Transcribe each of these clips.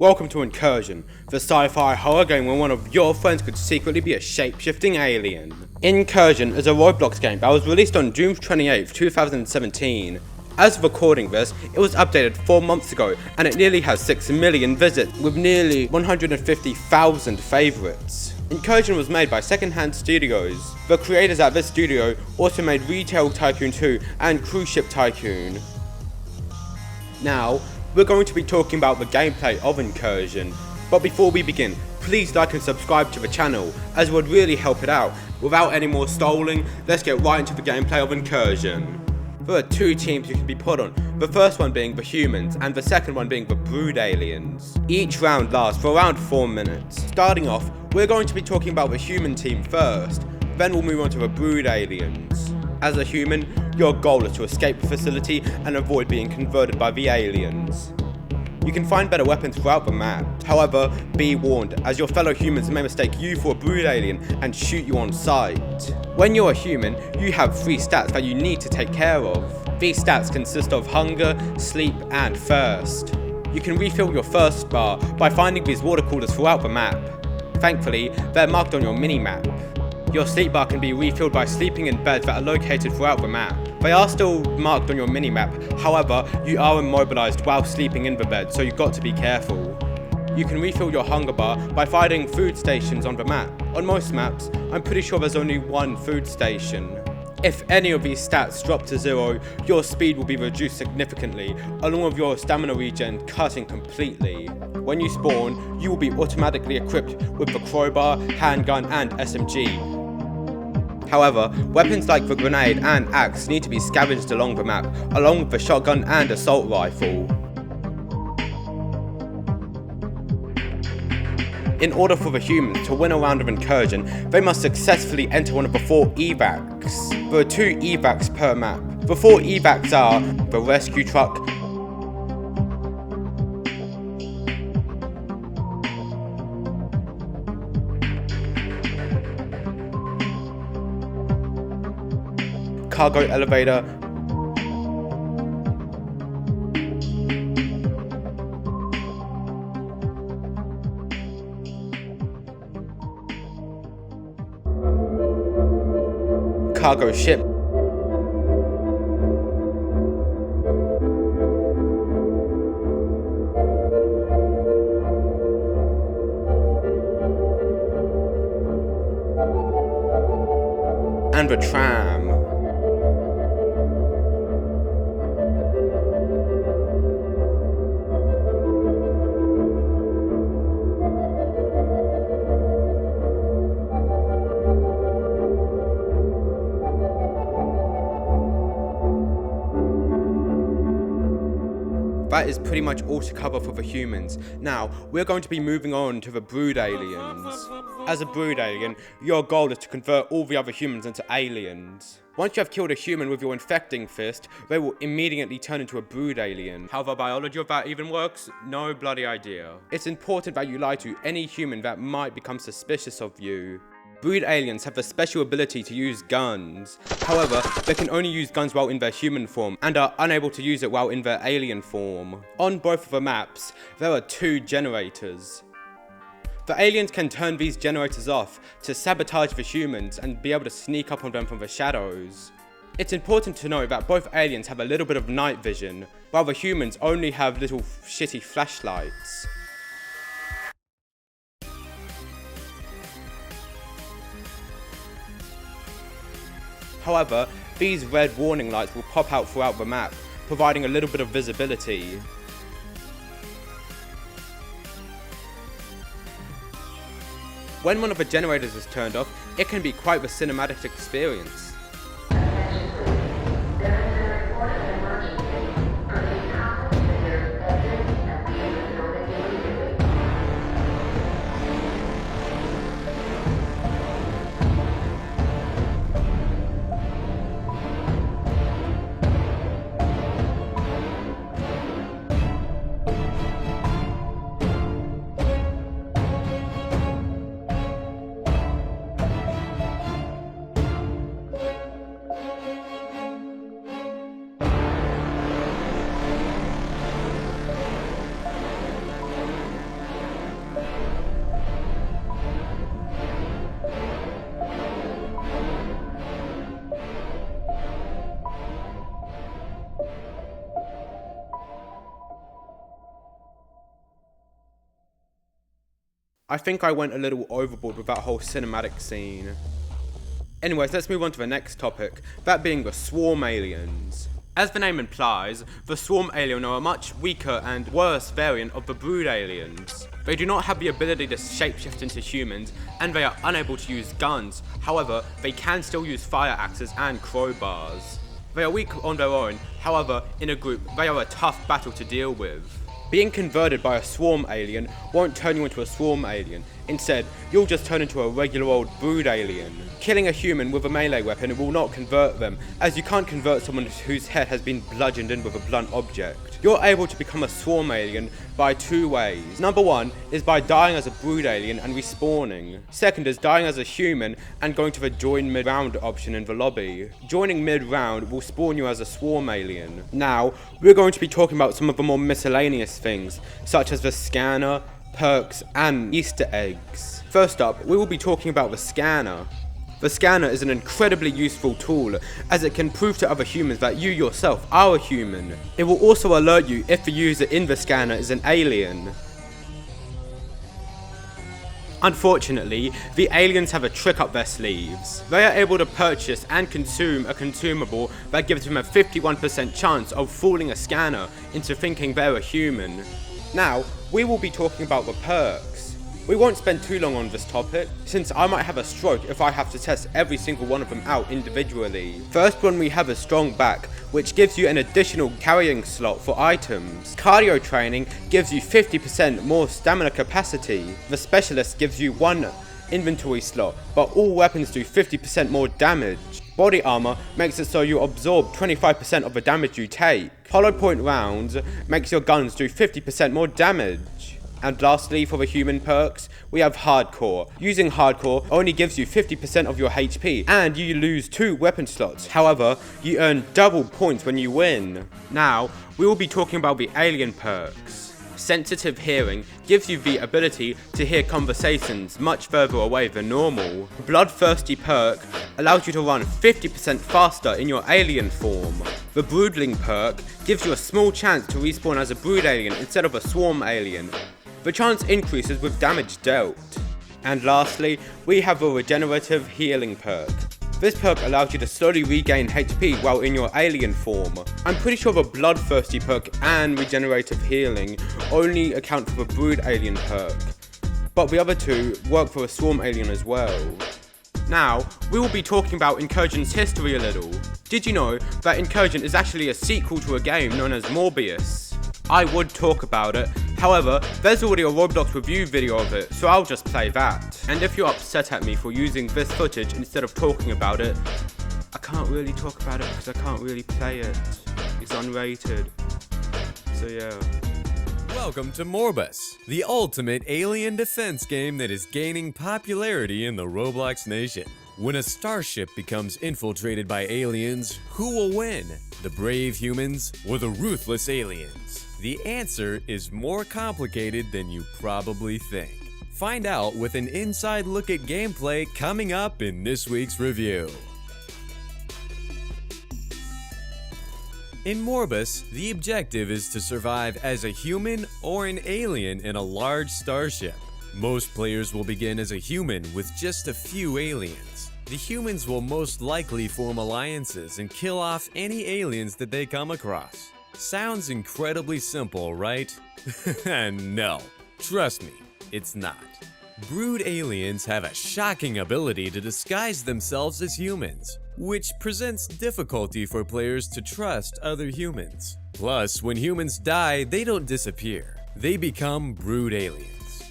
Welcome to Incursion, the sci-fi horror game where one of your friends could secretly be a shape-shifting alien. Incursion is a Roblox game that was released on June 28th, 2017. As of recording this, it was updated 4 months ago and it nearly has 6 million visits with nearly 150,000 favourites. Incursion was made by Secondhand Studios. The creators at this studio also made Retail Tycoon 2 and Cruise Ship Tycoon. Now, we're going to be talking about the gameplay of Incursion, but before we begin, please like and subscribe to the channel, as it would really help it out. Without any more stalling, let's get right into the gameplay of Incursion. There are 2 teams you can be put on, the first one being the humans and the second one being the brood aliens. Each round lasts for around 4 minutes. Starting off, we're going to be talking about the human team first, then we'll move on to the brood aliens. As a human, your goal is to escape the facility and avoid being converted by the aliens. You can find better weapons throughout the map. However, be warned, as your fellow humans may mistake you for a brood alien and shoot you on sight. When you're a human, you have 3 stats that you need to take care of. These stats consist of hunger, sleep, and thirst. You can refill your thirst bar by finding these water coolers throughout the map. Thankfully, they're marked on your mini-map. Your sleep bar can be refilled by sleeping in beds that are located throughout the map. They are still marked on your minimap, however, you are immobilized while sleeping in the bed, so you've got to be careful. You can refill your hunger bar by finding food stations on the map. On most maps, I'm pretty sure there's only 1 food station. If any of these stats drop to 0, your speed will be reduced significantly, along with your stamina regen cutting completely. When you spawn, you will be automatically equipped with the crowbar, handgun, and SMG. However, weapons like the grenade and axe need to be scavenged along the map, along with the shotgun and assault rifle. In order for the humans to win a round of Incursion, they must successfully enter one of the 4 evacs. There are 2 evacs per map. The 4 evacs are the rescue truck, cargo elevator, cargo ship, and the tram. That is pretty much all to cover for the humans. Now, we're going to be moving on to the brood aliens. As a brood alien, your goal is to convert all the other humans into aliens. Once you have killed a human with your infecting fist, they will immediately turn into a brood alien. How the biology of that even works? No bloody idea. It's important that you lie to any human that might become suspicious of you. Brood aliens have the special ability to use guns. However, they can only use guns while in their human form and are unable to use it while in their alien form. On both of the maps, there are 2 generators. The aliens can turn these generators off to sabotage the humans and be able to sneak up on them from the shadows. It's important to note that both aliens have a little bit of night vision, while the humans only have little shitty flashlights. However, these red warning lights will pop out throughout the map, providing a little bit of visibility. When one of the generators is turned off, it can be quite the cinematic experience. I think I went a little overboard with that whole cinematic scene. Anyways, let's move on to the next topic, that being the swarm aliens. As the name implies, the swarm alien are a much weaker and worse variant of the brood aliens. They do not have the ability to shapeshift into humans, and they are unable to use guns. However, they can still use fire axes and crowbars. They are weak on their own, however, in a group, they are a tough battle to deal with. Being converted by a swarm alien won't turn you into a swarm alien. Instead, you'll just turn into a regular old brood alien. Killing a human with a melee weapon will not convert them, as you can't convert someone whose head has been bludgeoned in with a blunt object. You're able to become a swarm alien by two ways. Number one is by dying as a brood alien and respawning. Second is dying as a human and going to the join mid-round option in the lobby. Joining mid-round will spawn you as a swarm alien. Now, we're going to be talking about some of the more miscellaneous things, such as the scanner, perks, and Easter eggs. First up, we will be talking about the scanner. The scanner is an incredibly useful tool, as it can prove to other humans that you yourself are a human. It will also alert you if the user in the scanner is an alien. Unfortunately, the aliens have a trick up their sleeves. They are able to purchase and consume a consumable that gives them a 51% chance of fooling a scanner into thinking they're a human. Now, we will be talking about the perks. We won't spend too long on this topic, since I might have a stroke if I have to test every single one of them out individually. First one, we have a strong back, which gives you an additional carrying slot for items. Cardio training gives you 50% more stamina capacity. The specialist gives you one inventory slot, but all weapons do 50% more damage. Body armor makes it so you absorb 25% of the damage you take. Hollow point rounds makes your guns do 50% more damage. And lastly, for the human perks, we have Hardcore. Using Hardcore only gives you 50% of your HP, and you lose 2 weapon slots. However, you earn double points when you win. Now, we will be talking about the alien perks. Sensitive hearing gives you the ability to hear conversations much further away than normal. Bloodthirsty perk allows you to run 50% faster in your alien form. The Broodling perk gives you a small chance to respawn as a brood alien instead of a swarm alien. The chance increases with damage dealt. And lastly, we have a Regenerative Healing perk. This perk allows you to slowly regain HP while in your alien form. I'm pretty sure the Bloodthirsty perk and Regenerative Healing only account for the Brood Alien perk, but the other two work for a Swarm Alien as well. Now, we will be talking about Incursion's history a little. Did you know that Incursion is actually a sequel to a game known as Morbus? I would talk about it, however, there's already a Roblox review video of it, so I'll just play that. And if you're upset at me for using this footage instead of talking about it, I can't really talk about it because I can't really play it. It's unrated. So yeah. Welcome to Morbus, the ultimate alien defense game that is gaining popularity in the Roblox nation. When a starship becomes infiltrated by aliens, who will win? The brave humans or the ruthless aliens? The answer is more complicated than you probably think. Find out with an inside look at gameplay coming up in this week's review. In Morbus, the objective is to survive as a human or an alien in a large starship. Most players will begin as a human with just a few aliens. The humans will most likely form alliances and kill off any aliens that they come across. Sounds incredibly simple, right? No, trust me, it's not. Brood aliens have a shocking ability to disguise themselves as humans, which presents difficulty for players to trust other humans. Plus, when humans die, they don't disappear. They become brood aliens.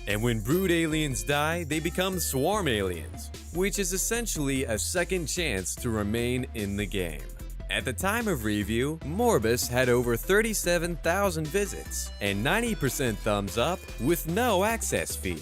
And when brood aliens die, they become swarm aliens, which is essentially a second chance to remain in the game. At the time of review, Morbus had over 37,000 visits and 90% thumbs up with no access fee.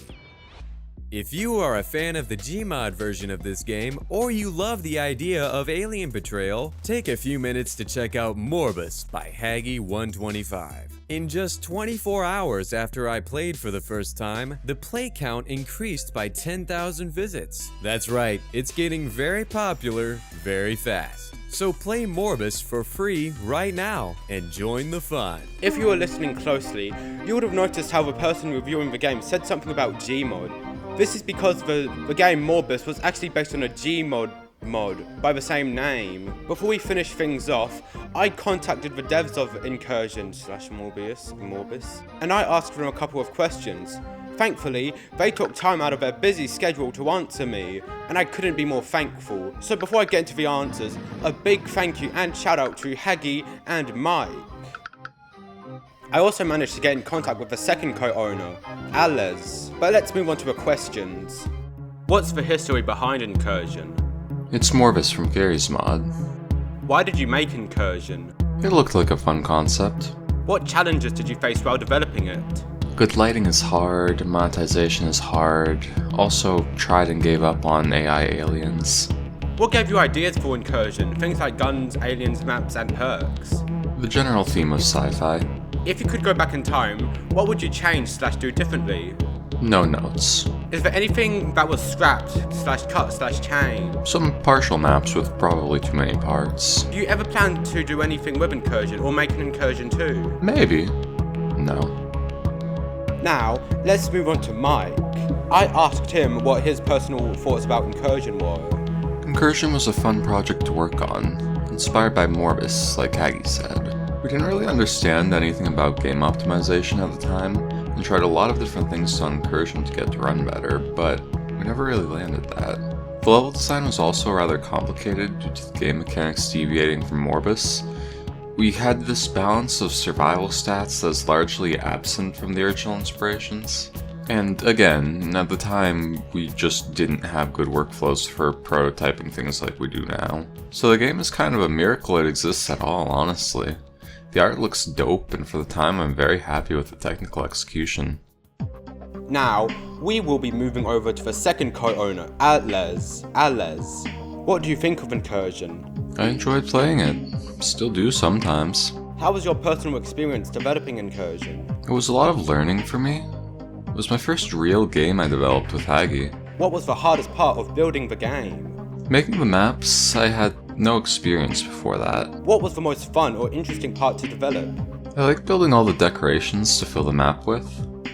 If you are a fan of the Gmod version of this game, or you love the idea of alien betrayal, take a few minutes to check out Morbus by Haggy125. In just 24 hours after I played for the first time, the play count increased by 10,000 visits. That's right, it's getting very popular very fast. So play Morbus for free right now and join the fun. If you were listening closely, you would have noticed how the person reviewing the game said something about Gmod. This is because the game Morbus was actually based on a Gmod mod by the same name. Before we finish things off, I contacted the devs of Incursion / Morbus, and I asked them a couple of questions. Thankfully, they took time out of their busy schedule to answer me, and I couldn't be more thankful. So before I get into the answers, a big thank you and shout out to Haggy and Mike. I also managed to get in contact with the second co-owner, Alez. But let's move on to the questions. What's the history behind Incursion? It's Morbus from Gmod. Why did you make Incursion? It looked like a fun concept. What challenges did you face while developing it? Good lighting is hard, monetization is hard. Also tried and gave up on AI aliens. What gave you ideas for Incursion? Things like guns, aliens, maps, and perks. The general theme of sci-fi. If you could go back in time, what would you change / do differently? No notes. Is there anything that was scrapped / cut / changed? Some partial maps with probably too many parts. Do you ever plan to do anything with Incursion or make an Incursion too? Maybe. No. Now, let's move on to Mike. I asked him what his personal thoughts about Incursion were. Incursion was a fun project to work on, inspired by Morbus, like Haggy said. We didn't really understand anything about game optimization at the time, and tried a lot of different things on Incursion to get it to run better, but we never really landed that. The level design was also rather complicated due to the game mechanics deviating from Morbus. We had this balance of survival stats that's largely absent from the original inspirations. And again, at the time, we just didn't have good workflows for prototyping things like we do now. So the game is kind of a miracle it exists at all, honestly. The art looks dope, and for the time I'm very happy with the technical execution. Now, we will be moving over to the second co-owner, Alez. What do you think of Incursion? I enjoyed playing it. Still do sometimes. How was your personal experience developing Incursion? It was a lot of learning for me. It was my first real game I developed with Haggy. What was the hardest part of building the game? Making the maps, I had no experience before that. What was the most fun or interesting part to develop? I like building all the decorations to fill the map with.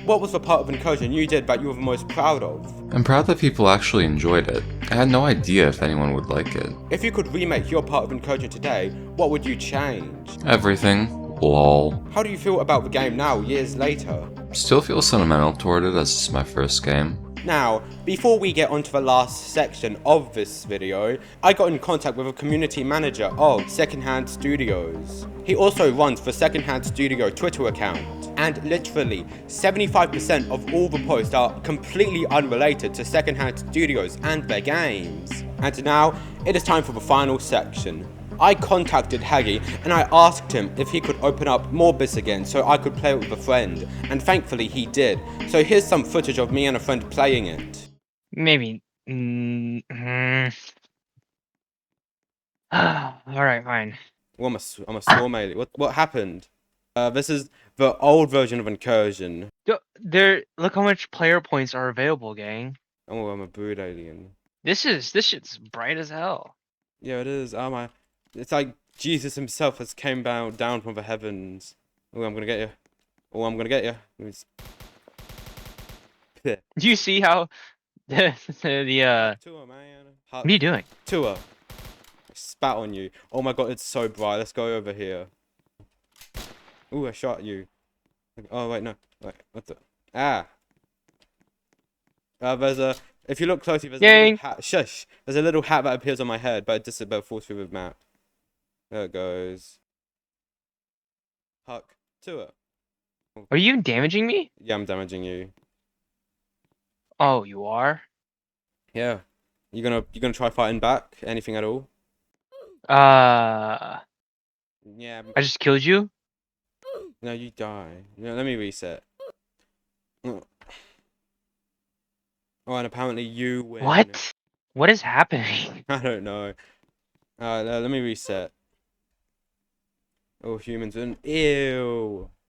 What was the part of Incursion you did that you were the most proud of? I'm proud that people actually enjoyed it. I had no idea if anyone would like it. If you could remake your part of Incursion today, what would you change? Everything. Lol. How do you feel about the game now, years later? Still feel sentimental toward it as it's my first game. Now, before we get onto the last section of this video, I got in contact with a community manager of Secondhand Studios. He also runs the Secondhand Studio Twitter account, and literally 75% of all the posts are completely unrelated to Secondhand Studios and their games. And now, it is time for the final section. I contacted Haggy and I asked him if he could open up Morbus again so I could play it with a friend, and thankfully he did. So here's some footage of me and a friend playing it. Maybe. Alright, fine. Well, I'm a swarm alien. What happened? This is the old version of Incursion. Look how much player points are available, gang. Oh, I'm a brood alien. This shit's bright as hell. Yeah, it is. Oh my. It's like Jesus himself has came down from the heavens. Oh, I'm gonna get you. Oh, I'm gonna get you. Do you see how Tour, man. what are you doing? Tour. Spat on you. Oh my god, it's so bright. Let's go over here. Ooh, I shot you. Oh wait, no. Wait, what the? Ah. There's a. If you look closely, there's a little hat. Shush. There's a little hat that appears on my head, but it just about falls through the map. There it goes. Huck. Tour. Are you damaging me? Yeah, I'm damaging you. Oh, you are? Yeah. You gonna try fighting back? Anything at all? Yeah. I I just killed you? No, you die. No, let me reset. Oh, and apparently you win. What? What is happening? I don't know. Let me reset. Oh, humans win. Ew.